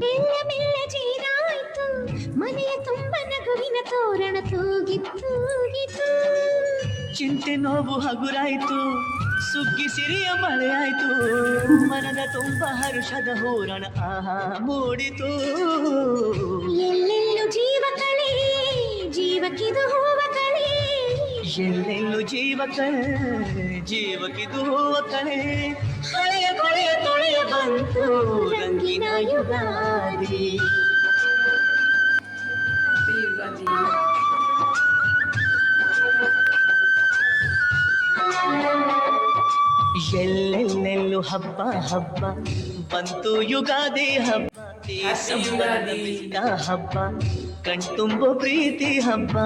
ಬೆಲ್ಲ ಬೆಲ್ಲ ಜೇನಾಯ್ತು ಮನೆಯ ತುಂಬ ನಗುವಿನ ತೋರಣ ತೂಗಿತ್ತು. ಚಿಂತೆ ನೋವು ಹಗುರಾಯ್ತು ಸುಗ್ಗಿ ಸಿರಿಯ ಮಳೆಯಾಯ್ತು ಮನದ ತುಂಬ ಹರುಷದ ಹೂರಣ ಆಹಾ ಮೂಡಿತು. ಎಲ್ಲೆಲ್ಲೂ ಜೀವ ಕಳೆ ಜೀವಕ್ಕಿದು ಹೂವ ಕಳೆ, ಎಲ್ಲೆಲ್ಲೂ ಜೀವ ಕಳೆ ಜೀವಕ್ಕಿದು ಹೂವ ಕಳೆ. ಹಳೆಯ ಕೊಳೆಯ ತೊಳೆಯ ಬಂತು ರಂಗಿನ ಯುಗಾದಿ. ಎಲ್ಲೆಲ್ಲೆಲ್ಲೂ ಹಬ್ಬ ಹಬ್ಬ ಬಂತು ಯುಗಾದಿ ಹಬ್ಬ. ಈ ಸಂಭ್ರಮದ ಬಿಸಿದ ಹಬ್ಬ ಕಣ್ತುಂಬು ಪ್ರೀತಿ ಹಬ್ಬ.